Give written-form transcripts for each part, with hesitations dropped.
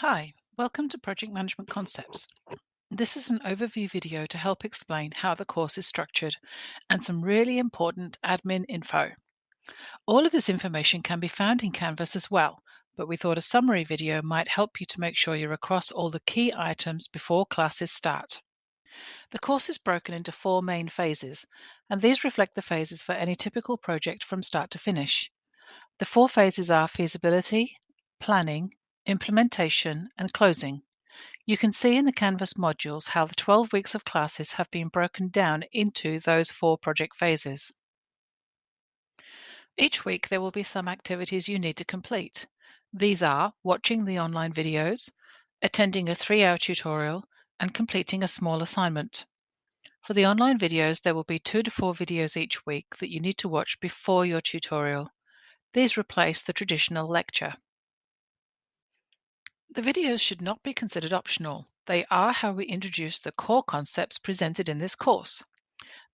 Hi, welcome to Project Management Concepts. This is an overview video to help explain how the course is structured and some really important admin info. All of this information can be found in Canvas as well, but we thought a summary video might help you to make sure you're across all the key items before classes start. The course is broken into four main phases, and these reflect the phases for any typical project from start to finish. The four phases are feasibility, planning, implementation, and closing. You can see in the Canvas modules how the 12 weeks of classes have been broken down into those four project phases. Each week there will be some activities you need to complete. These are watching the online videos, attending a 3-hour tutorial, and completing a small assignment. For the online videos, there will be 2 to 4 videos each week that you need to watch before your tutorial. These replace the traditional lecture. The videos should not be considered optional. They are how we introduce the core concepts presented in this course.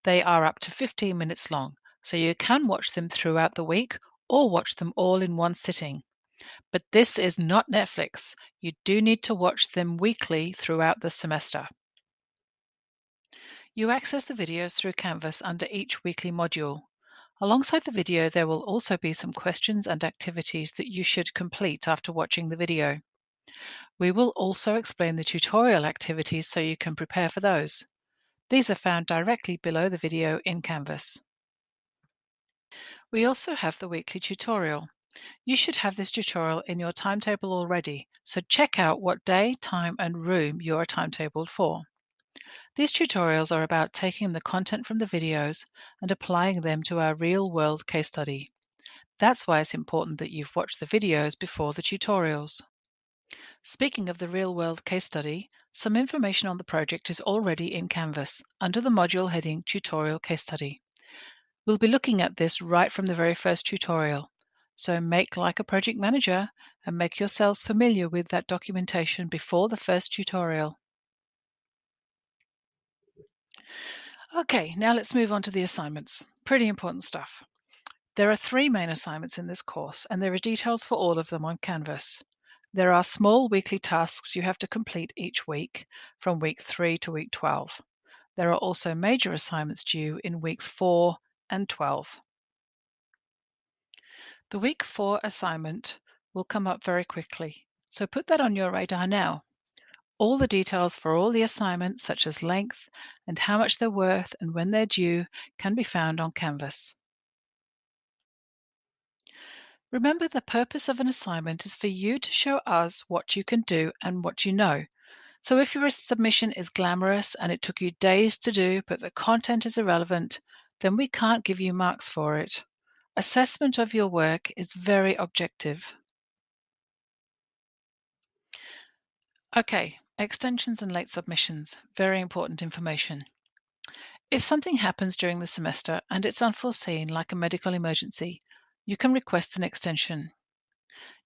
They are up to 15 minutes long, so you can watch them throughout the week or watch them all in one sitting. But this is not Netflix. You do need to watch them weekly throughout the semester. You access the videos through Canvas under each weekly module. Alongside the video, there will also be some questions and activities that you should complete after watching the video. We will also explain the tutorial activities so you can prepare for those. These are found directly below the video in Canvas. We also have the weekly tutorial. You should have this tutorial in your timetable already, so check out what day, time, and room you are timetabled for. These tutorials are about taking the content from the videos and applying them to our real-world case study. That's why it's important that you've watched the videos before the tutorials. Speaking of the real-world case study, some information on the project is already in Canvas under the module heading Tutorial Case Study. We'll be looking at this right from the very first tutorial, so make like a project manager and make yourselves familiar with that documentation before the first tutorial. Okay, now let's move on to the assignments. Pretty important stuff. There are 3 main assignments in this course, and there are details for all of them on Canvas. There are small weekly tasks you have to complete each week, from week 3 to week 12. There are also major assignments due in weeks 4 and 12. The week 4 assignment will come up very quickly, so put that on your radar now. All the details for all the assignments, such as length and how much they're worth and when they're due, can be found on Canvas. Remember, the purpose of an assignment is for you to show us what you can do and what you know. So if your submission is glamorous and it took you days to do, but the content is irrelevant, then we can't give you marks for it. Assessment of your work is very objective. Okay, extensions and late submissions, very important information. If something happens during the semester and it's unforeseen, like a medical emergency, you can request an extension.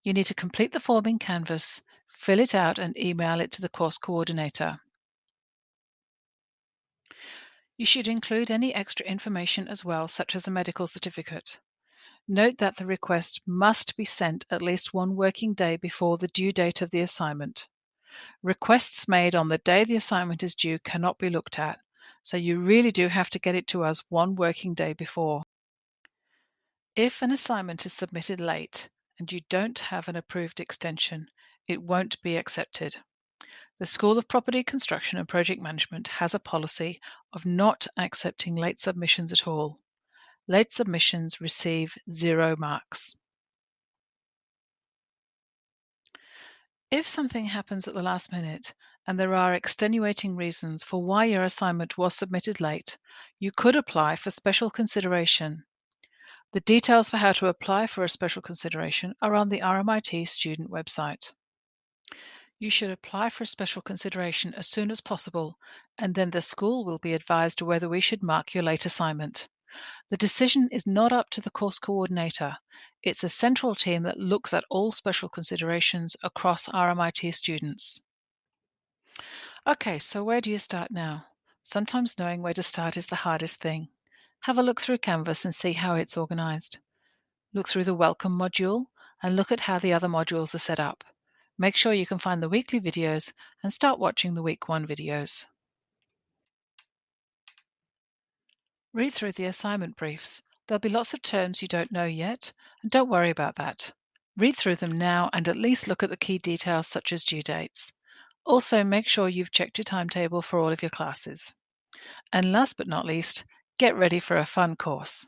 You need to complete the form in Canvas, fill it out and email it to the course coordinator. You should include any extra information as well, such as a medical certificate. Note that the request must be sent at least 1 working day before the due date of the assignment. Requests made on the day the assignment is due cannot be looked at, so you really do have to get it to us 1 working day before. If an assignment is submitted late and you don't have an approved extension, it won't be accepted. The School of Property Construction and Project Management has a policy of not accepting late submissions at all. Late submissions receive 0 marks. If something happens at the last minute and there are extenuating reasons for why your assignment was submitted late, you could apply for special consideration. The details for how to apply for a special consideration are on the RMIT student website. You should apply for special consideration as soon as possible, and then the school will be advised whether we should mark your late assignment. The decision is not up to the course coordinator. It's a central team that looks at all special considerations across RMIT students. Okay, so where do you start now? Sometimes knowing where to start is the hardest thing. Have a look through Canvas and see how it's organized. Look through the Welcome module and look at how the other modules are set up. Make sure you can find the weekly videos and start watching the week 1 videos. Read through the assignment briefs. There'll be lots of terms you don't know yet, and don't worry about that. Read through them now and at least look at the key details such as due dates. Also, make sure you've checked your timetable for all of your classes. And last but not least, get ready for a fun course.